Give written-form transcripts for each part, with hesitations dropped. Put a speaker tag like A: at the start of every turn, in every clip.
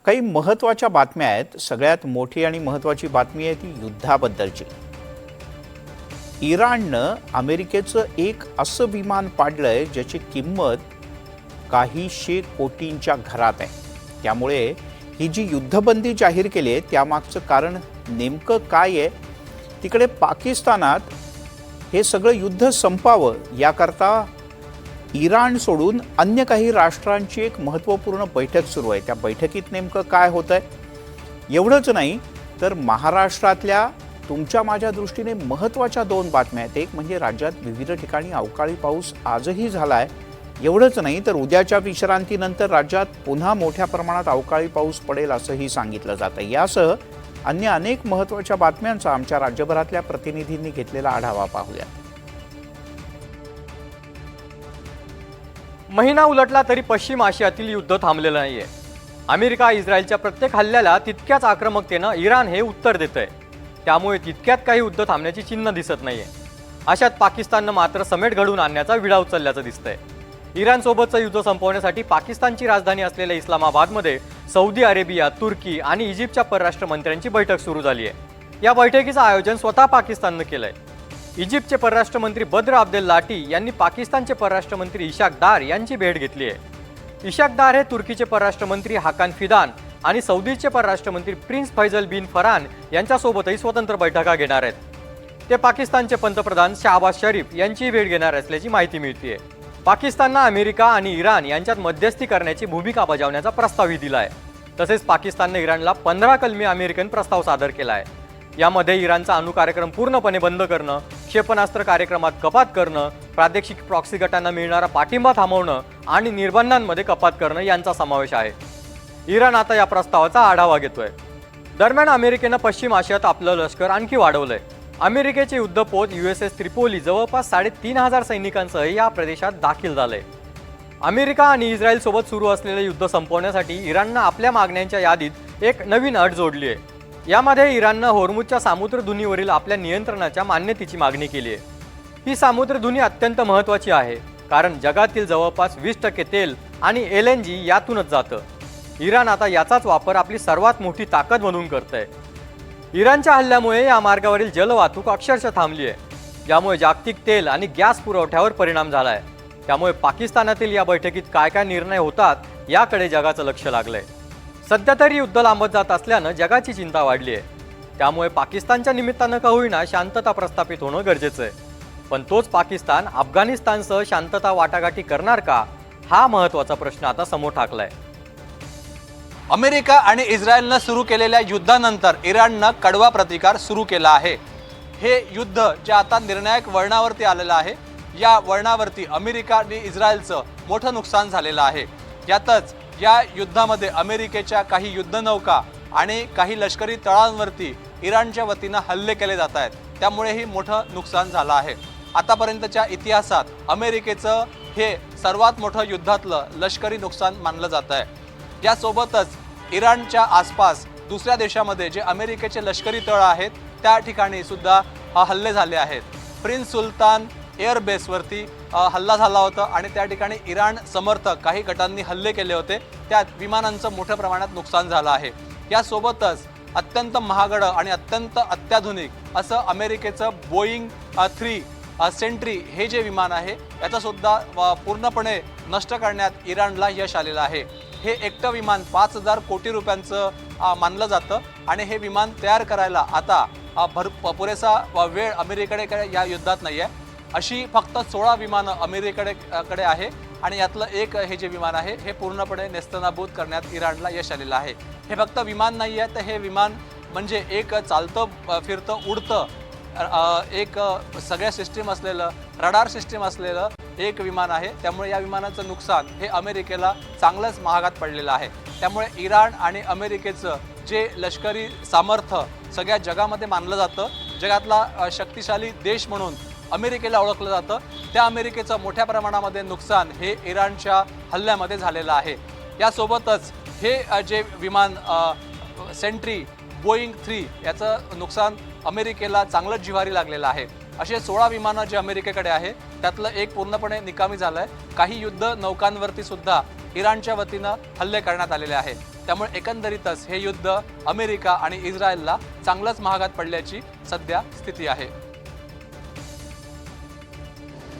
A: काही महत्त्वाच्या बातम्या आहेत। सगळ्यात मोठी आणि महत्त्वाची बातमी आहे ती युद्धाबद्दलची। इराणनं अमेरिकेचं एक असं विमान पाडलंय ज्याची किंमत काहीशे कोटींच्या घरात आहे। त्यामुळे ही जी युद्धबंदी जाहीर केली आहे त्यामागचं कारण नेमकं काय आहे? तिकडे पाकिस्तानात हे सगळं युद्ध संपावं याकरता इराण सोडून अन्य काही राष्ट्रांची एक महत्त्वपूर्ण बैठक सुरू आहे। त्या बैठकीत नेमकं काय होतंय? एवढंच नाही तर महाराष्ट्रातल्या तुमच्या माझ्या दृष्टीने महत्त्वाच्या दोन बातम्या आहेत। एक म्हणजे राज्यात विविध ठिकाणी अवकाळी पाऊस आजही झालाय। एवढंच नाही तर उद्याच्या विश्रांतीनंतर राज्यात पुन्हा मोठ्या प्रमाणात अवकाळी पाऊस पडेल असंही सांगितलं जातं। यासह अन्य अनेक महत्त्वाच्या बातम्यांचा आमच्या राज्यभरातल्या प्रतिनिधींनी घेतलेला आढावा पाहूया।
B: महिना उलटला तरी पश्चिम आशियातील युद्ध थांबलेलं नाहीये। अमेरिका इस्रायलच्या प्रत्येक हल्ल्याला तितक्याच आक्रमकतेनं इराण हे उत्तर देतंय। त्यामुळे तितक्यात काही युद्ध थांबण्याची चिन्ह दिसत नाहीये। अशात पाकिस्ताननं मात्र समेट घडवून आणण्याचा विडा उचलल्याचं दिसतंय। इराणसोबतचं युद्ध संपवण्यासाठी पाकिस्तानची राजधानी असलेल्या इस्लामाबादमध्ये सौदी अरेबिया, तुर्की आणि इजिप्तच्या परराष्ट्र मंत्र्यांची बैठक सुरू झाली आहे। या बैठकीचं आयोजन स्वतः पाकिस्ताननं केलंय। इजिप्तचे परराष्ट्र मंत्री बद्र अब्देल लाटी यांनी पाकिस्तानचे परराष्ट्र मंत्री इशाक दार यांची भेट घेतली आहे। इशाक दार हे तुर्कीचे परराष्ट्र मंत्री हाकान फिदान आणि सौदीचे परराष्ट्र मंत्री प्रिन्स फैजल बिन फरान यांच्यासोबतही स्वतंत्र बैठका घेणार आहेत। ते पाकिस्तानचे पंतप्रधान शहबाज शरीफ यांची भेट घेणार असल्याची माहिती मिळते। पाकिस्ताननं अमेरिका आणि इराण यांच्यात मध्यस्थी करण्याची भूमिका बजावण्याचा प्रस्तावही दिला आहे। तसेच पाकिस्तानने इराणला 15 कलमी अमेरिकन प्रस्ताव सादर केला आहे। यामध्ये इराणचा अणु कार्यक्रम पूर्णपणे बंद करणं, क्षेपणास्त्र कार्यक्रमात कपात करणं, प्रादेशिक प्रॉक्सी गटांना मिळणारा पाठिंबा थांबवणं आणि निर्बंधांमध्ये कपात करणं यांचा समावेश आहे। इराण आता या प्रस्तावाचा आढावा घेतोय। दरम्यान अमेरिकेनं पश्चिम आशियात आपलं लष्कर आणखी वाढवलंय। अमेरिकेचे युद्धपोत USS त्रिपोली जवळपास 3500 सैनिकांसह या प्रदेशात दाखल झालंय। अमेरिका आणि इस्रायल सोबत सुरू असलेले युद्ध संपवण्यासाठी इराणनं आपल्या मागण्यांच्या यादीत एक नवीन अट जोडली आहे। यामध्ये इराणनं होर्मुझच्या सामुद्रधुनीवरील आपल्या नियंत्रणाच्या मान्यतेची मागणी केली आहे। ही सामुद्रधुनी अत्यंत महत्त्वाची आहे कारण जगातील जवळपास 20% तेल आणि LNG यातूनच जातं। इराण आता याचाच वापर आपली सर्वात मोठी ताकद म्हणून करतंय। इराणच्या हल्ल्यामुळे या मार्गावरील जलवाहतूक अक्षरशः थांबली आहे, ज्यामुळे जागतिक तेल आणि गॅस पुरवठ्यावर परिणाम झाला आहे। त्यामुळे पाकिस्तानातील या बैठकीत काय काय निर्णय होतात याकडे जगाचं लक्ष लागलंय। सध्या तरी युद्ध लांबत जात असल्यानं जगाची चिंता वाढली आहे। त्यामुळे पाकिस्तानच्या निमित्तानं का होईना शांतता प्रस्थापित होणं गरजेचं आहे। पण तोच पाकिस्तान अफगाणिस्तानसह शांतता वाटाघाटी करणार का, हा महत्त्वाचा प्रश्न आता समोर ठाकलाय।
C: अमेरिका आणि इस्रायलनं सुरू केलेल्या युद्धानंतर इराणनं कडवा प्रतिकार सुरू केला आहे। हे युद्ध जे आता निर्णायक वळणावरती आलेलं आहे, या वळणावरती अमेरिका आणि इस्रायलचं मोठं नुकसान झालेलं आहे। यातच या युद्धामध्ये अमेरिकेच्या काही युद्धनौका आणि काही लष्करी तळांवरती इराणच्या वतीनं हल्ले केले जात आहेत। त्यामुळेही मोठं नुकसान झालं आहे। आतापर्यंतच्या इतिहासात अमेरिकेचं हे सर्वात मोठं युद्धातलं लष्करी नुकसान मानलं जात आहे। यासोबतच इराणच्या आसपास दुसऱ्या देशामध्ये जे अमेरिकेचे लष्करी तळ आहेत त्या ठिकाणी सुद्धा हल्ले झाले आहेत। प्रिन्स सुलतान एअरबेसवरती हल्ला झाला होता आणि त्या ठिकाणी इराण समर्थक काही गटांनी हल्ले केले होते। त्यात विमानांचं मोठ्या प्रमाणात नुकसान झालं आहे। यासोबतच अत्यंत महागडं आणि अत्यंत अत्याधुनिक असं अमेरिकेचं बोईंग 3 सेंट्री हे जे विमान आहे याचा सुद्धा पूर्णपणे नष्ट करण्यात इराणला यश आलेलं आहे। हे एकटं विमान 5000 कोटी रुपयांचं मानलं जातं आणि हे विमान तयार करायला आता पुरेसा वेळ अमेरिकेकडे या युद्धात नाही आहे। अशी फक्त 16 विमानं अमेरिकेकडे आहे आणि यातलं एक हे जे विमान आहे हे पूर्णपणे नेस्तनाबूत करण्यात इराणला यश आलेलं आहे। हे फक्त विमान नाही आहे तर हे विमान म्हणजे एक चालतं फिरतं उडतं एक सगळ्या सिस्टीम असलेलं रडार सिस्टीम असलेलं एक विमान आहे। त्यामुळे या विमानाचं नुकसान हे अमेरिकेला चांगलंच महागात पडलेलं आहे। त्यामुळे इराण आणि अमेरिकेचं जे लष्करी सामर्थ्य सगळ्या जगामध्ये मानलं जातं, जगातला शक्तिशाली देश म्हणून अमेरिकेला ओळखलं जातं, त्या अमेरिकेचं मोठ्या प्रमाणामध्ये नुकसान हे इराणच्या हल्ल्यामध्ये झालेलं आहे। यासोबतच हे जे विमान सेंट्री बोईंग 3 याचं नुकसान अमेरिकेला चांगलंच जिव्हारी लागलेलं आहे। असे 16 विमानं जे अमेरिकेकडे आहे त्यातलं एक पूर्णपणे निकामी झालं आहे। काही युद्ध नौकांवरती सुद्धा इराणच्या वतीनं हल्ले करण्यात आलेले आहेत। त्यामुळे एकंदरीतच हे युद्ध अमेरिका आणि इस्रायलला चांगलंच महागात पडल्याची सध्या स्थिती आहे.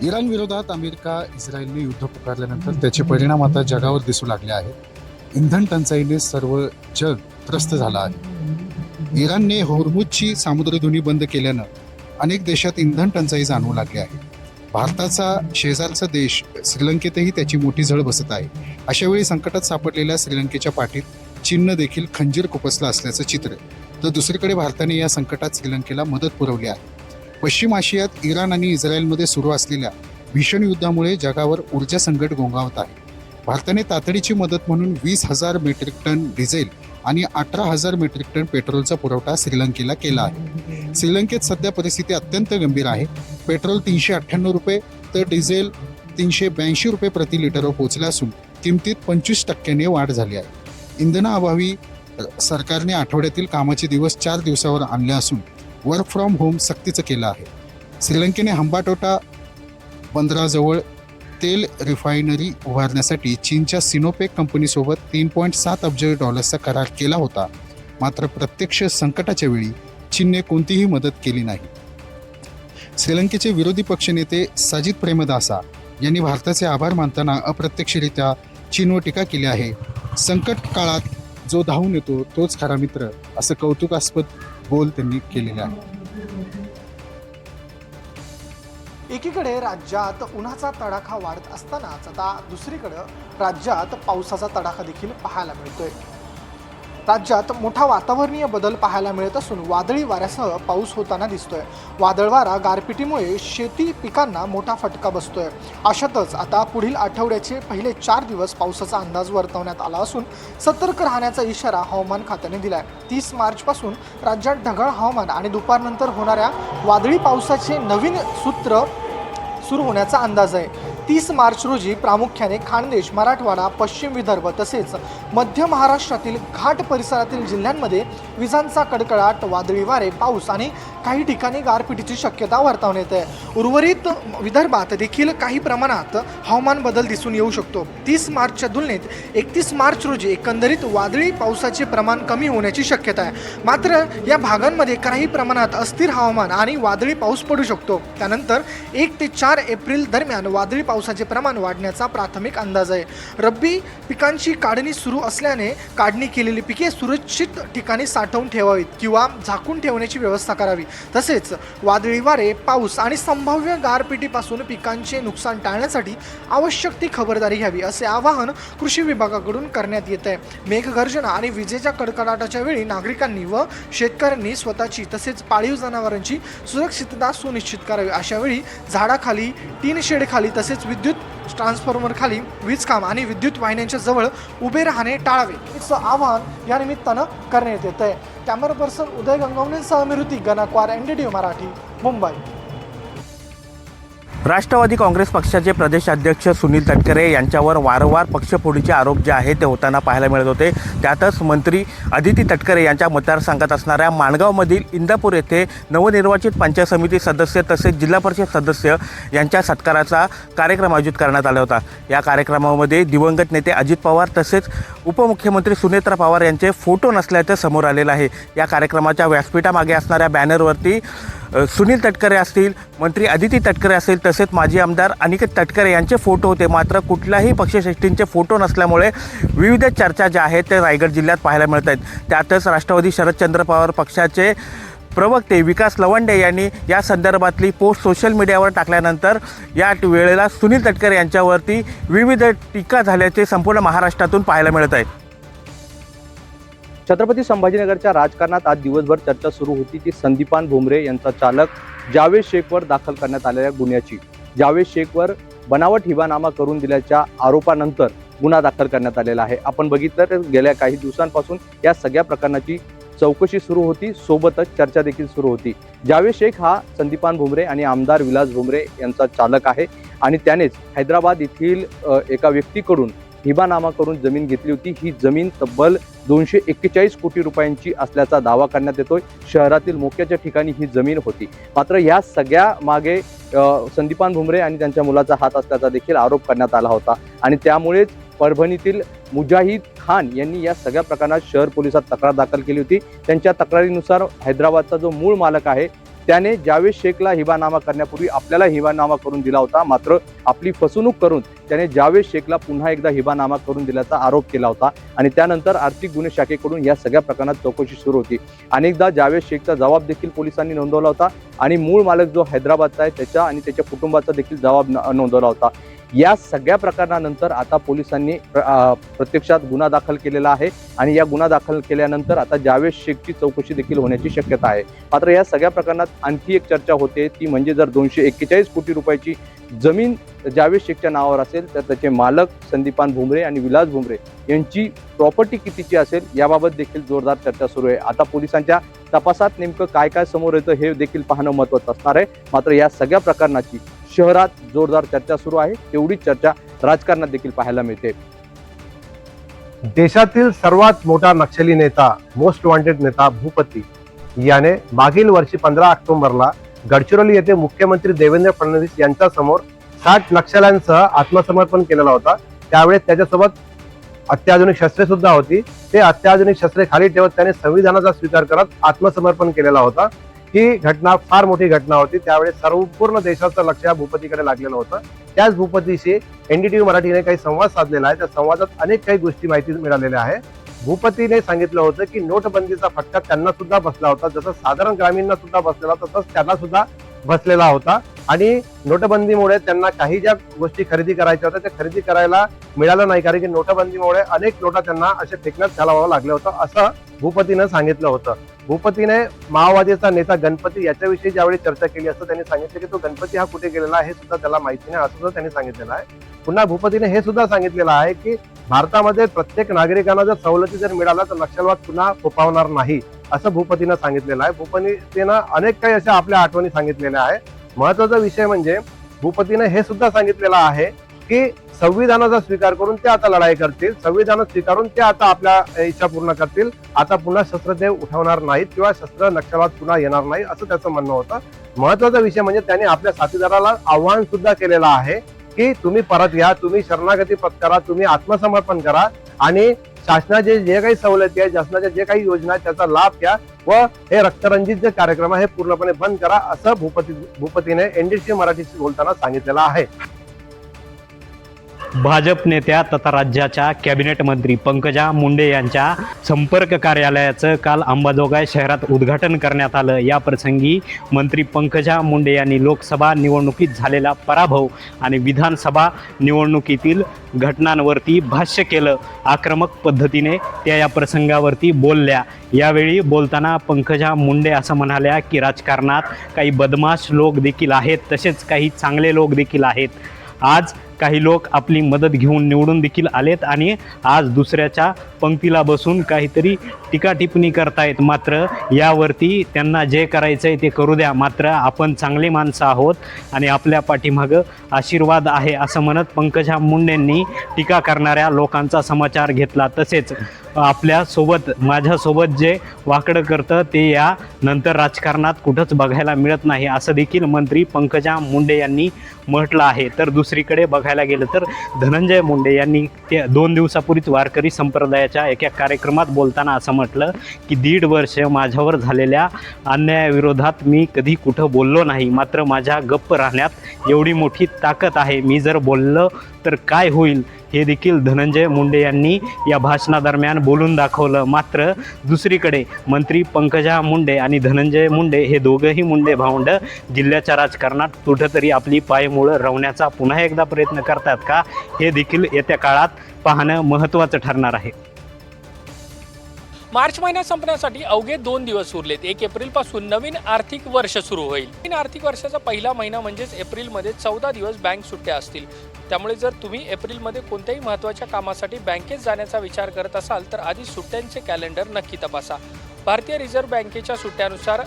D: इराण विरोधात अमेरिका इस्रायलने युद्ध पुकारल्यानंतर त्याचे परिणाम आता जगावर दिसू लागले आहेत. इंधन टंचाईने सर्व जग त्रस्त झालं आहे. इराणने होर्मुझची सामुद्रधुनी बंद केल्यानं अनेक देशात इंधन टंचाई जाणवू लागली आहे. भारताचा शेजारचा देश श्रीलंकेतही त्याची मोठी झळ बसत आहे. अशावेळी संकटात सापडलेल्या श्रीलंकेच्या पाठीत चीननं देखील खंजीर खुपसला असल्याचं चित्र आहे. तर दुसरीकडे भारताने या संकटात श्रीलंकेला मदत पुरवली आहे. पश्चिम आशियात इराण आणि इस्रायलमध्ये सुरू असलेल्या भीषण युद्धामुळे जगावर ऊर्जा संकट गोंगावत आहे. भारताने तातडीची मदत म्हणून 20,000 मेट्रिक टन डिझेल आणि 18,000 मेट्रिक टन पेट्रोलचा पुरवठा श्रीलंकेला केला आहे. श्रीलंकेत सध्या परिस्थिती अत्यंत गंभीर आहे. पेट्रोल 398 रुपये तर डिझेल 382 रुपये प्रति लिटरवर पोहोचले असून किमतीत 25% वाढ झाली आहे. इंधनाअभावी सरकारने आठवड्यातील कामाचे दिवस 4 दिवसावर आणले असून वर्क फ्रॉम होम सक्तीचं केलं आहे. श्रीलंकेने हंबाटोटा बंदराजवळ तेल रिफायनरी उभारण्यासाठी चीनच्या सिनोपेक कंपनीसोबत $3.7 अब्ज करार केला होता. मात्र प्रत्यक्ष संकटाच्या वेळी चीनने कोणतीही मदत केली नाही. श्रीलंकेचे विरोधी पक्षनेते साजिद प्रेमदासा यांनी भारताचे आभार मानताना अप्रत्यक्षरित्या चीनवर टीका केली आहे. संकट काळात जो धावून येतो तोच खरा मित्र, असं कौतुकास्पद बोल त्यांनी केलेले आहे.
E: एकीकडे राज्यात उन्हाचा तडाखा वाढत असतानाच आता दुसरीकडे राज्यात पावसाचा तडाखा देखील पाहायला मिळतोय. राज्यात मोठा वातावरणीय बदल पाहायला मिळत असून वादळी वाऱ्यासह पाऊस होताना दिसतोय. वादळ वारा गारपिटीमुळे शेती पिकांना मोठा फटका बसतोय. अशातच आता पुढील आठवड्याचे पहिले 4 दिवस पावसाचा अंदाज वर्तवण्यात आला असून सतर्क राहण्याचा इशारा हवामान खात्याने दिलाय. 30 मार्चपासून राज्यात ढगाळ हवामान आणि दुपारनंतर होणाऱ्या वादळी पावसाचे नवीन सूत्र सुरू होण्याचा अंदाज आहे. 30 मार्च रोजी प्रामुख्याने खानदेश, मराठवाडा, पश्चिम विदर्भ तसेच मध्य महाराष्ट्रातील घाट परिसरातील जिल्ह्यांमध्ये विजांचा कडकडाट, वादळी वारे, पाऊस आणि काही ठिकाणी गारपिटीची शक्यता वर्तवण्यात आहे. उर्वरित विदर्भात देखील काही प्रमाणात हवामान बदल दिसून येऊ शकतो. 30 मार्चच्या तुलनेत 31 मार्च रोजी एकंदरीत वादळी पावसाचे प्रमाण कमी होण्याची शक्यता आहे. मात्र या भागांमध्ये काही प्रमाणात अस्थिर हवामान आणि वादळी पाऊस पडू शकतो. त्यानंतर 1 ते 4 एप्रिल दरम्यान वादळी पावसाचे प्रमाण वाढण्याचा प्राथमिक अंदाज आहे. रब्बी पिकांची काढणी सुरू असल्याने काढणी केलेली पिके सुरक्षित ठिकाणी साठवून ठेवावीत किंवा झाकून ठेवण्याची व्यवस्था करावी. तसेच वादळी वारे, पाऊस आणि संभाव्य गारपिटीपासून पिकांचे नुकसान टाळण्यासाठी आवश्यक ती खबरदारी घ्यावी असे आवाहन कृषी विभागाकडून करण्यात येत आहे. मेघगर्जना आणि विजेच्या कडकडाटाच्या वेळी नागरिकांनी व शेतकऱ्यांनी स्वतःची तसेच पाळीव जनावरांची सुरक्षितता सुनिश्चित करावी. अशावेळी झाडाखाली, टीन शेडखाली तसेच विद्युत ट्रान्सफॉर्मर खाली वीज खांब आणि विद्युत वाहिन्यांच्या जवळ उभे राहणे टाळावे असं आवाहन या निमित्तानं करण्यात येत आहे. कॅमेरा पर्सन उदय गंगवणेंसह मी ऋतिक गणकवार, NDTV मराठी, मुंबई.
F: राष्ट्रवादी काँग्रेस पक्षाचे प्रदेशाध्यक्ष सुनील तटकरे यांच्यावर वारंवार पक्षफोडीचे आरोप जे आहेत ते होताना पाहायला मिळत होते. त्यातच मंत्री अदिती तटकरे यांच्या मतदारसंघात असणाऱ्या माणगावमधील इंदापूर येथे नवनिर्वाचित पंचायत समिती सदस्य तसेच जिल्हा परिषद सदस्य यांच्या सत्काराचा कार्यक्रम आयोजित करण्यात आला होता. या कार्यक्रमामध्ये दिवंगत नेते अजित पवार तसेच उपमुख्यमंत्री सुनेत्रा पवार यांचे फोटो नसल्याचं समोर आलेलं आहे. या कार्यक्रमाच्या व्यासपीठामागे असणाऱ्या बॅनरवरती सुनील तटकरे असतील, मंत्री अदिती तटकरे असतील तसेच माजी आमदार अनिकेत तटकरे यांचे फोटो होते. मात्र कुठल्याही पक्षश्रेष्ठींचे फोटो नसल्यामुळे विविध चर्चा ज्या आहेत ते रायगड जिल्ह्यात पाहायला मिळत आहेत. त्यातच राष्ट्रवादी शरदचंद्र पवार पक्षाचे प्रवक्ते विकास लवंडे यांनी या संदर्भातली पोस्ट सोशल मीडियावर टाकल्यानंतर या वेळेला सुनील तटकरे यांच्यावरती विविध टीका झाल्याचे संपूर्ण महाराष्ट्रातून पाहायला मिळत आहेत.
G: छत्रपती संभाजीनगरच्या राजकारणात आज दिवसभर चर्चा सुरू होती ती संदीपान भुमरे यांचा चालक जावेद शेखवर दाखल करण्यात आलेल्या गुन्ह्याची. जावेद शेखवर बनावट हिबानामा करून दिल्याच्या आरोपानंतर गुन्हा दाखल करण्यात आलेला आहे. आपण बघितलं तर गेल्या काही दिवसांपासून या सगळ्या प्रकरणाची चौकशी सुरू होती, सोबतच चर्चा देखील सुरू होती. जावेद शेख हा संदीपान भुमरे आणि आमदार विलास भुमरे यांचा चालक आहे आणि त्यानेच हैदराबाद येथील एका व्यक्तीकडून हिबानामा करून जमीन घेतली होती. ही जमीन तब्बल 241 कोटी रुपयांची असल्याचा दावा करण्यात येतोय. शहरातील मोक्याच्या ठिकाणी ही जमीन होती. मात्र या सगळ्या मागे संदीपान भुमरे आणि त्यांच्या मुलाचा हात असल्याचा देखील आरोप करण्यात आला होता आणि त्यामुळेच परभणीतील मुजाहिद खान यांनी या सगळ्या प्रकरणात शहर पोलिसात तक्रार दाखल केली होती। त्यांच्या तक्रारीनुसार हैदराबादचा जो मूळ मालक आहे त्याने जावेद शेखला हिबानामा करण्यापूर्वी आपल्याला हिबानामा करून दिला होता, मात्र आपली फसवणूक करून त्याने जावेद शेखला पुन्हा एकदा हिबानामा करून दिल्याचा आरोप केला होता आणि त्यानंतर आर्थिक गुन्हे शाखेकडून या सगळ्या प्रकरणात चौकशी सुरू होती। अनेकदा जावेद शेखचा जबाब देखील पोलिसांनी नोंदवला होता आणि मूळ मालक जो हैदराबादचा आहे त्याच्या आणि त्याच्या कुटुंबाचा देखील जबाब नोंदवला होता। या सगळ्या प्रकरणानंतर आता पोलिसांनी प्रत्यक्षात गुन्हा दाखल केलेला आहे आणि या गुन्हा दाखल केल्यानंतर आता जावेद शेखची चौकशी देखील होण्याची शक्यता आहे। मात्र या सगळ्या प्रकरणात आणखी एक चर्चा होते ती म्हणजे जर 241 कोटी रुपयाची जमीन जावेद शेखच्या नावावर असेल तर त्याचे मालक संदीपान भुमरे आणि विलास भुमरे यांची प्रॉपर्टी कितीची असेल याबाबत देखील जोरदार चर्चा सुरू आहे। आता पोलिसांच्या तपासात नेमकं काय काय समोर येतं हे देखील पाहणं महत्त्वाचं असणार आहे। मात्र या सगळ्या प्रकरणाची शहरात जोरदार चर्चा सुरू आहे, तेवढीच चर्चा राजकारणात देखील पाहायला मिळते।
H: देशातील सर्वात मोठा नक्षली नेता, मोस्ट वॉन्टेड नेता भूपती याने मागील वर्षी 15 ऑक्टोबरला गडचिरोली येथे मुख्यमंत्री देवेंद्र फडणवीस यांच्या समोर 60 नक्षल्यांसह आत्मसमर्पण केलेला होता। त्यावेळेस त्याच्यासोबत अत्याधुनिक शस्त्रे सुद्धा होती। ते अत्याधुनिक शस्त्रे खाली ठेवत त्याने संविधानाचा स्वीकार करत आत्मसमर्पण केलेला होता। ही घटना फार मोठी घटना होती। त्यावेळेस संपूर्ण देशाचं लक्ष या भूपतीकडे लागलेलं होतं। त्याच भूपतीशी NDTV मराठीने काही संवाद साधलेला आहे। त्या संवादात अनेक काही गोष्टी माहिती मिळालेल्या आहे। भूपतीने सांगितलं होतं की नोटबंदीचा फटका त्यांना सुद्धा बसला होता, जसं साधारण ग्रामीणना सुद्धा बसलेला तसंच त्यांना सुद्धा बसलेला होता आणि नोटबंदीमुळे त्यांना काही ज्या गोष्टी खरेदी करायच्या होत्या त्या खरेदी करायला मिळालं नाही, कारण की नोटबंदीमुळे अनेक नोटा त्यांना असे फेकण्यात घालावं लागलं होतं असं भूपतीनं सांगितलं होतं। भूपतीने माओवादीचा नेता गणपती याच्याविषयी ज्यावेळी चर्चा केली असता त्यांनी सांगितलं की तो गणपती हा कुठे गेलेला आहे हे सुद्धा त्याला माहिती नाही असं सुद्धा त्यांनी सांगितलेलं आहे। पुन्हा भूपतीने हे सुद्धा सांगितलेलं आहे की भारतामध्ये प्रत्येक नागरिकांना जर सवलती जर मिळाल्या तर नक्षलवाद पुन्हा फोफावणार नाही असं भूपतीनं सांगितलेलं आहे। भूपतीनं अनेक काही अशा आपल्या आठवणी सांगितलेल्या आहे। महत्वाचा विषय म्हणजे भूपतीने हे सुद्धा सांगितलेलं आहे की संविधानाचा स्वीकार करून ते आता लढाई करतील, संविधान स्वीकारून ते आता आपल्या इच्छा पूर्ण करतील, आता पुन्हा शस्त्र ते उठवणार नाहीत किंवा शस्त्र नक्षलवाद पुन्हा येणार नाही असं त्याचं म्हणणं होतं। महत्वाचा विषय म्हणजे त्यांनी आपल्या साथीदाराला आव्हान सुद्धा केलेलं आहे की तुम्ही परत या, तुम्ही शरणागती पत्करा, तुम्ही आत्मसमर्पण करा आणि शासनाचे जे काही सवलती आहे, शासनाच्या जे काही योजना आहेत त्याचा लाभ घ्या व हे रक्तरंजित जे कार्यक्रम आहे हे पूर्णपणे बंद करा असं भूपतीने NDTV मराठीशी बोलताना सांगितलेलं आहे।
I: भाजप नेत्या तथा राज्याच्या कॅबिनेट मंत्री पंकजा मुंडे यांच्या संपर्क कार्यालयाचं काल अंबाजोगाई शहरात उद्घाटन करण्यात आलं। या प्रसंगी मंत्री पंकजा मुंडे यांनी लोकसभा निवडणुकीत झालेला पराभव आणि विधानसभा निवडणुकीतील घटनांवरती भाष्य केलं। आक्रमक पद्धतीने त्या या प्रसंगावरती बोलल्या। यावेळी बोलताना पंकजा मुंडे असं म्हणाल्या की राजकारणात काही बदमाश लोक देखील आहेत, तसेच काही चांगले लोक देखील आहेत। आज काही लोक आपली मदत घेऊन निवडून देखील आलेत आणि आज दुसऱ्याच्या पंक्तीला बसून काहीतरी टीका टिप्पणी करतायत। मात्र यावरती त्यांना जे करायचं आहे ते करू द्या, मात्र आपण चांगले माणसं आहोत आणि आपल्या पाठीमागं आशीर्वाद आहे असं म्हणत पंकजा मुंडेंनी टीका करणाऱ्या लोकांचा समाचार घेतला। तसेच आपल्यासोबत माझ्यासोबत जे वाकडं करतं ते या नंतर राजकारणात कुठंच बघायला मिळत नाही असं देखील मंत्री पंकजा मुंडे यांनी म्हटलं आहे। तर दुसरीकडे बघायला गेलं तर धनंजय मुंडे यांनी 2 दिवसापूर्वीच वारकरी संप्रदायाच्या एका कार्यक्रमात बोलताना असं म्हटलं की 1.5 वर्ष माझ्यावर झालेल्या अन्यायाविरोधात मी कधी कुठं बोललो नाही, मात्र माझ्या गप्प राहण्यात एवढी मोठी ताकद आहे, मी जर बोललं तर काय होईल हे देखील धनंजय मुंडे यांनी या भाषणादरम्यान बोलून दाखवलं। मात्र दुसरीकडे मंत्री पंकजा मुंडे आणि धनंजय मुंडे हे दोघंही मुंडे भावंड जिल्ह्याच्या राजकारणात कुठंतरी आपली पायमुळं रवण्याचा पुन्हा एकदा प्रयत्न करतात का हे देखील येत्या काळात पाहणं महत्त्वाचं ठरणार आहे।
J: मार्च महिना संपण्यासाठी अवघे 2 दिवस उरलेत। 1 एप्रिलपासून नवीन आर्थिक वर्ष सुरू होईल। नवीन आर्थिक वर्षाचा पहिला महिना म्हणजेच एप्रिलमध्ये 14 दिवस बँक सुट्ट्या असतील। त्यामुळे जर तुम्ही एप्रिलमध्ये कोणत्याही महत्त्वाच्या कामासाठी बँकेत जाण्याचा विचार करत असाल तर आधी सुट्ट्यांचे कॅलेंडर नक्की तपासा। भारतीय रिझर्व्ह बँकेच्या सुट्ट्यानुसार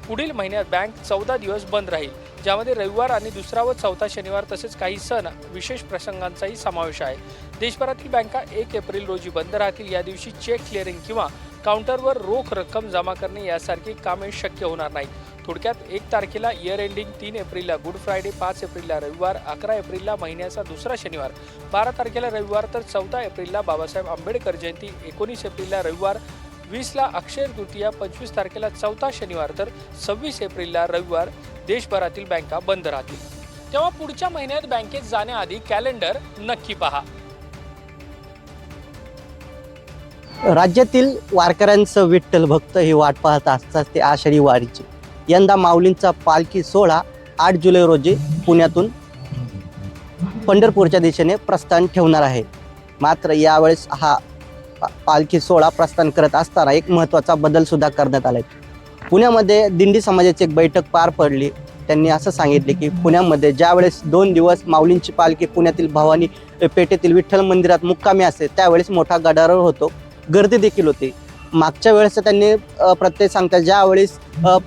J: पुढील महिन्यात बँक 14 दिवस बंद राहील, ज्यामध्ये रविवार आणि दुसरा व चौथा शनिवार तसेच काही सण विशेष प्रसंगांचाही समावेश आहे। देशभरातील बँका 1 एप्रिल रोजी बंद राहतील। या दिवशी चेक क्लिअरिंग किंवा काउंटरवर रोख रक्कम जमा करणे यासारखी कामे शक्य होणार नाहीत। थोडक्यात 1 तारखेला इयर एंडिंग, 3 एप्रिलला गुड फ्रायडे, 5 एप्रिलला रविवार, 11 एप्रिलला महिन्याचा दुसरा शनिवार, 12 तारखेला रविवार, तर 14 एप्रिलला बाबासाहेब आंबेडकर जयंती, 19 एप्रिलला रविवार, 20ला अक्षय तृतीया, 25 तारखेला चौथा शनिवार, तर 26 एप्रिलला रविवार देशभरातील बँका बंद राहतील. तेव्हा पुढच्या महिन्यात बँकेत जाण्याआधी कॅलेंडर नक्की पहा.
K: राज्यातील वारकऱ्यांचं विठ्ठल भक्त ही वाट पाहत असतात ते आषाढी वारीची. यंदा माऊलींचा पालखी सोहळा 8 जुलै रोजी पुण्यातून पंढरपूरच्या दिशेने प्रस्थान ठेवणार आहे. मात्र यावेळेस हा पालखी सोहळा प्रस्थान करत असताना एक महत्त्वाचा बदल सुद्धा करण्यात आला आहे. पुण्यामध्ये दिंडी समाजाची एक बैठक पार पडली. त्यांनी असं सांगितले की पुण्यामध्ये ज्यावेळेस 2 दिवस माऊलींची पालखी पुण्यातील भवानी पेठेतील विठ्ठल मंदिरात मुक्कामी असते त्यावेळेस मोठा गदारोळ होतो, गर्दी देखील होती. मागच्या वेळेस त्यांनी प्रत्येक सांगतात ज्यावेळेस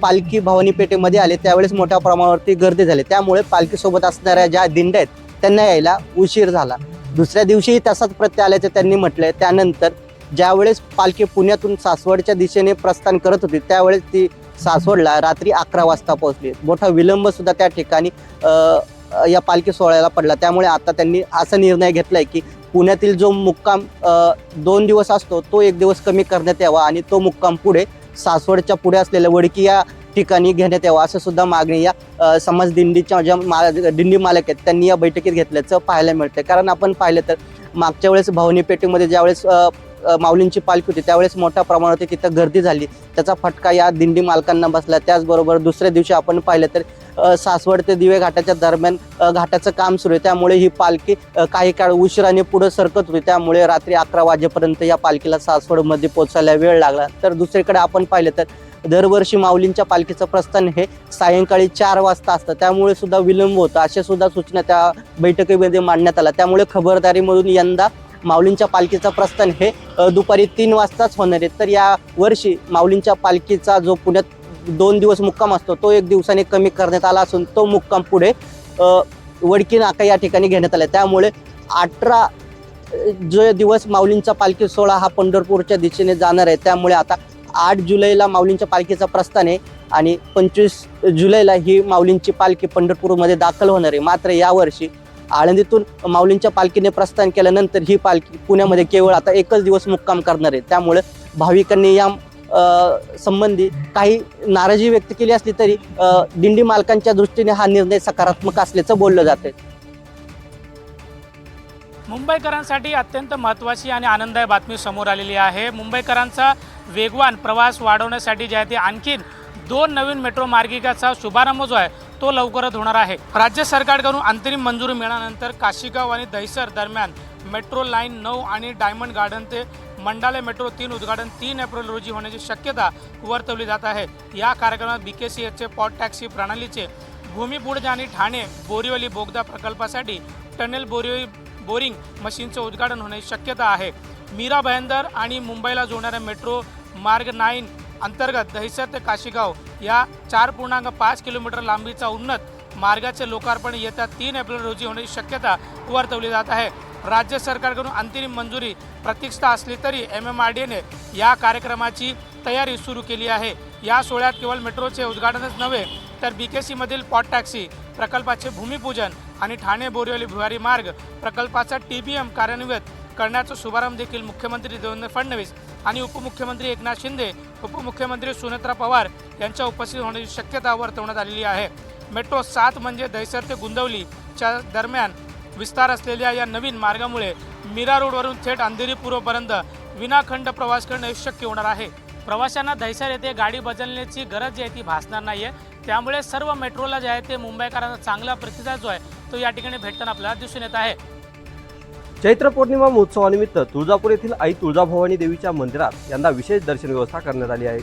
K: पालखी भवानी पेठेमध्ये आले त्यावेळेस मोठ्या प्रमाणावरती गर्दी झाली. त्यामुळे पालखीसोबत असणाऱ्या ज्या दिंड्या आहेत त्यांना यायला उशीर झाला. दुसऱ्या दिवशीही तसाच प्रत्यय आल्याचं त्यांनी म्हटलंय. त्यानंतर ज्यावेळेस पालखी पुण्यातून सासवडच्या दिशेने प्रस्थान करत होती त्यावेळेस ती सासवडला रात्री 11 वाजता पोहोचली. मोठा विलंब सुद्धा त्या ठिकाणी या पालखी सोहळ्याला पडला. त्यामुळे आता त्यांनी असा निर्णय घेतलाय की पुण्यातील जो मुक्काम 2 दिवस असतो तो 1 दिवस कमी करण्यात यावा आणि तो मुक्काम पुढे सासवडच्या पुढे असलेल्या वडकी या ठिकाणी घेण्यात यावा असं सुद्धा मागणी या समाज दिंडीच्या ज्या दिंडी मालक आहेत त्यांनी या बैठकीत घेतल्याचं पाहायला मिळतं. कारण आपण पाहिलं तर मागच्या वेळेस भवानी पेठेमध्ये ज्यावेळेस माऊलींची पालखी होती त्यावेळेस मोठ्या प्रमाणावरती तिथं गर्दी झाली, त्याचा फटका या दिंडी मालकांना बसला. त्याचबरोबर दुसऱ्या दिवशी आपण पाहिलं तर सासवड ते दिवे घाटाच्या दरम्यान घाटाचं काम सुरू आहे. त्यामुळे ही पालखी काही काळ उशिराने पुढे सरकत होती. त्यामुळे रात्री 11 वाजेपर्यंत या पालखीला सासवडमध्ये पोहोचायला वेळ लागला. तर दुसरीकडे आपण पाहिलं तर दरवर्षी माऊलींच्या पालखीचं प्रस्थान हे सायंकाळी 4 वाजता असतं, त्यामुळे सुद्धा विलंब होतं अशा सुद्धा सूचना त्या बैठकीमध्ये मांडण्यात आल्या. त्यामुळे खबरदारीमधून यंदा माऊलींच्या पालखीचं प्रस्थान हे दुपारी 3 वाजताच होणार आहे. तर या वर्षी माऊलींच्या पालखीचा जो पुण्यात 2 दिवस मुक्काम असतो तो 1 दिवसाने कमी करण्यात आला असून तो मुक्काम पुढे वडकी नाका या ठिकाणी घेण्यात आला. त्यामुळे 18 जो दिवस माऊलींचा पालखी सोहळा हा पंढरपूरच्या दिशेने जाणार आहे. त्यामुळे आता 8 जुलैला माऊलींच्या पालखीचा प्रस्थान आहे आणि 25 जुलैला ही माऊलींची पालखी पंढरपूरमध्ये दाखल होणार आहे. मात्र यावर्षी आळंदीतून माऊलींच्या पालखीने प्रस्थान केल्यानंतर ही पालखी पुण्यामध्ये केवळ आता 1च दिवस मुक्काम करणार आहे. त्यामुळे भाविकांनी या संबंधी काही नाराजी व्यक्त केली असली तरी दिंडी मालकांच्या दृष्टीने हा निर्णय सकारात्मक असल्याचं बोललं जाते.
L: मुंबईकरांसाठी अत्यंत महत्त्वाची आणि आनंददायी बातमी समोर आलेली आहे. मुंबईकरांचा वेगवान प्रवास वाढवण्यासाठी जे आहे ते आणखीन 2 नवीन मेट्रो मार्गिकाचा शुभारंभ जो आहे तो लवकरच होणार आहे. राज्य सरकारकडून अंतरिम मंजुरी मिळाल्यानंतर काशीगाव आणि दहिसर दरम्यान मेट्रो लाईन 9 आणि डायमंड गार्डन ते मंडाले मेट्रो 3 उद्घाटन 3 एप्रिल रोजी होण्याची शक्यता वर्तवली जात आहे. या कार्यक्रमात BKCHचे पॉट टॅक्सी प्रणालीचे भूमिपूजन आणि ठाणे बोरिवली बोगदा प्रकल्पासाठी टनेल बोरिंग मशीनचं उद्घाटन होण्याची शक्यता आहे. मीरा भाईंदर आणि मुंबईला जोडणाऱ्या मेट्रो मार्ग 9 अंतर्गत दहिसर ते काशीगाव या 4.5 किलोमीटर लांबीचा उन्नत मार्गाचे लोकार्पण येत्या 3 एप्रिल रोजी होण्याची शक्यता वर्तवली जात आहे. राज्य सरकारकडून अंतिम मंजुरी प्रतीक्षा असली तरी MMRDAने या कार्यक्रमाची तयारी सुरू केली आहे. या सोहळ्यात केवळ मेट्रोचे उद्घाटनच नव्हे तर BKCमधील पॉट टॅक्सी प्रकल्पाचे भूमिपूजन आणि ठाणे बोरिवली भुयारी मार्ग प्रकल्पाचा TBM कार्यान्वित करण्याचा शुभारंभ देखील मुख्यमंत्री देवेंद्र फडणवीस आणि उपमुख्यमंत्री एकनाथ शिंदे, उपमुख्यमंत्री सुनेत्रा पवार यांच्या उपस्थित होण्याची शक्यता वर्तवण्यात आलेली आहे. मेट्रो 7 म्हणजे दहिसर ते गुंदवलीच्या दरम्यान विस्तार असलेल्या या नवीन मार्गामुळे मीरा रोडवरून थेट अंधेरी पूर्वपर्यंत विनाखंड प्रवास करणे शक्य होणार आहे. प्रवाशांना दहिसर येथे गाडी बदलण्याची गरज जी आहे ती भासणार नाही आहे. त्यामुळे सर्व मेट्रोला जे आहे ते मुंबईकरांना चांगला प्रतिसाद जो आहे तो या ठिकाणी भेटताना आपल्याला दिसून येत आहे.
G: चैत्र पौर्णिमा महोत्सवानिमित्त तुळजापूर येथील आई तुळजाभवानी देवीच्या मंदिरात यंदा विशेष दर्शन व्यवस्था करण्यात आली आहे.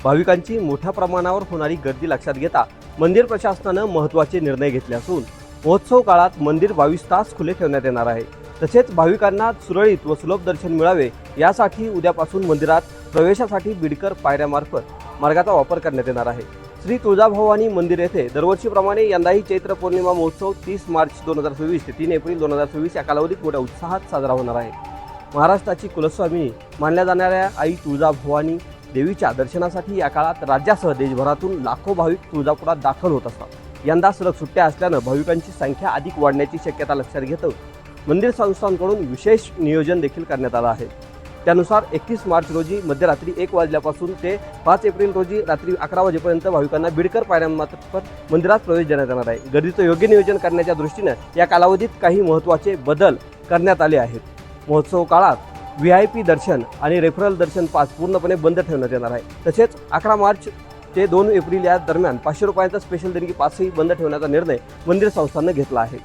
G: भाविकांची मोठ्या प्रमाणावर होणारी गर्दी लक्षात घेता मंदिर प्रशासनानं महत्त्वाचे निर्णय घेतले असून महोत्सव काळात मंदिर 22 तास खुले ठेवण्यात येणार आहे. तसेच भाविकांना सुरळीत व सुलभ दर्शन मिळावे यासाठी उद्यापासून मंदिरात प्रवेशासाठी बिडकर पायऱ्यामार्फत मार्गाचा वापर करण्यात येणार आहे. श्री तुळजाभवानी मंदिर येथे दरवर्षीप्रमाणे यंदाही चैत्र पौर्णिमा महोत्सव 30 मार्च 2024 ते 3 एप्रिल 2024 या कालावधीत मोठ्या उत्साहात साजरा होणार आहे. महाराष्ट्राची कुलस्वामिनी मानल्या जाणाऱ्या आई तुळजाभवानी देवीच्या दर्शनासाठी या काळात राज्यासह देशभरातून लाखो भाविक तुळजापुरात दाखल होत असतात। यंदा सलग सुट्ट्या असल्यानं भाविकांची संख्या अधिक वाढण्याची शक्यता लक्षात घेतं मंदिर संस्थांकडून विशेष नियोजन देखील करण्यात आलं आहे। त्यानुसार 31 मार्च रोजी मध्यरात्री 1 वाजल्यापासून ते 5 एप्रिल रोजी रात्री 11 वाजेपर्यंत भाविकांना बिडकर पायऱ्यांमार्फत मंदिरात प्रवेश देण्यात येणार आहे। गर्दीचं योग्य नियोजन करण्याच्या दृष्टीनं या कालावधीत काही महत्त्वाचे बदल करण्यात आले आहेत। महोत्सव काळात VIP दर्शन आणि रेफरल दर्शन पास पूर्णपणे बंद ठेवण्यात येणार आहे। तसेच 11 मार्च ते 2 एप्रिल या दरम्यान 500 रुपयांचा स्पेशल देणगी पासही बंद ठेवण्याचा निर्णय मंदिर संस्थांनं घेतला आहे।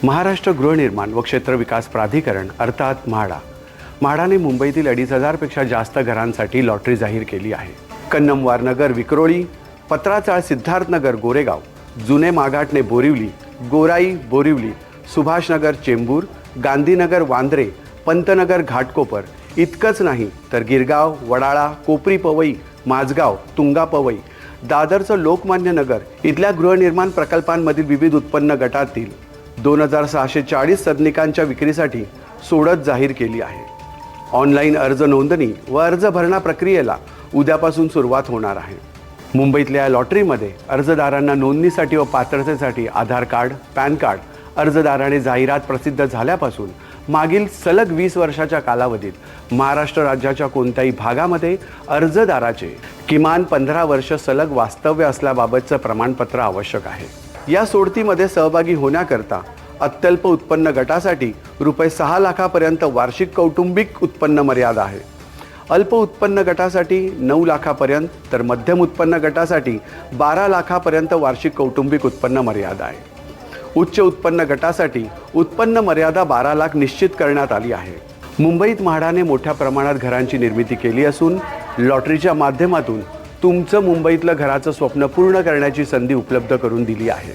M: महाराष्ट्र गृहनिर्माण व क्षेत्र विकास प्राधिकरण अर्थात म्हाडाने मुंबईतील 2,500 पेक्षा जास्त घरांसाठी लॉटरी जाहीर केली आहे। कन्नमवार नगर विक्रोळी, पत्राचाळ सिद्धार्थनगर गोरेगाव, जुने माघाटणे बोरिवली, गोराई बोरिवली, सुभाषनगर चेंबूर, गांधीनगर वांद्रे, पंतनगर घाटकोपर इतकंच नाही तर गिरगाव, वडाळा, कोपरी पवई, माझगाव, तुंगा पवई, दादरचं लोकमान्य नगर इथल्या गृहनिर्माण प्रकल्पांमधील विविध उत्पन्न गटातील 2,640 सदनिकांच्या विक्रीसाठी सोडत जाहीर केली आहे। ऑनलाईन अर्ज नोंदणी व अर्ज भरणा प्रक्रियेला उद्यापासून सुरुवात होणार आहे। मुंबईतल्या या लॉटरीमध्ये अर्जदारांना नोंदणीसाठी व पात्रतेसाठी आधार कार्ड, पॅन कार्ड अर्जदाराने जाहिरात प्रसिद्ध झाल्यापासून मागील सलग 20 वर्षाच्या कालावधीत महाराष्ट्र राज्याच्या कोणत्याही भागामध्ये अर्जदाराचे किमान 15 वर्ष सलग वास्तव्य असल्याबाबतचं प्रमाणपत्र आवश्यक आहे। या सोडतीमध्ये सहभागी होण्याकरता अत्यल्प उत्पन्न गटासाठी रुपये 6 लाखापर्यंत वार्षिक कौटुंबिक उत्पन्न मर्यादा आहे। अल्प उत्पन्न गटासाठी 9 लाखापर्यंत तर मध्यम उत्पन्न गटासाठी 12 लाखापर्यंत वार्षिक कौटुंबिक उत्पन्न मर्यादा आहे। उच्च उत्पन्न गटासाठी उत्पन्न मर्यादा 12 लाख निश्चित करण्यात आली आहे। मुंबईत म्हाडाने मोठ्या प्रमाणात घरांची निर्मिती केली असून लॉटरीच्या माध्यमातून तुमचं मुंबईतलं घराचं स्वप्न पूर्ण करण्याची संधी उपलब्ध करून दिली आहे।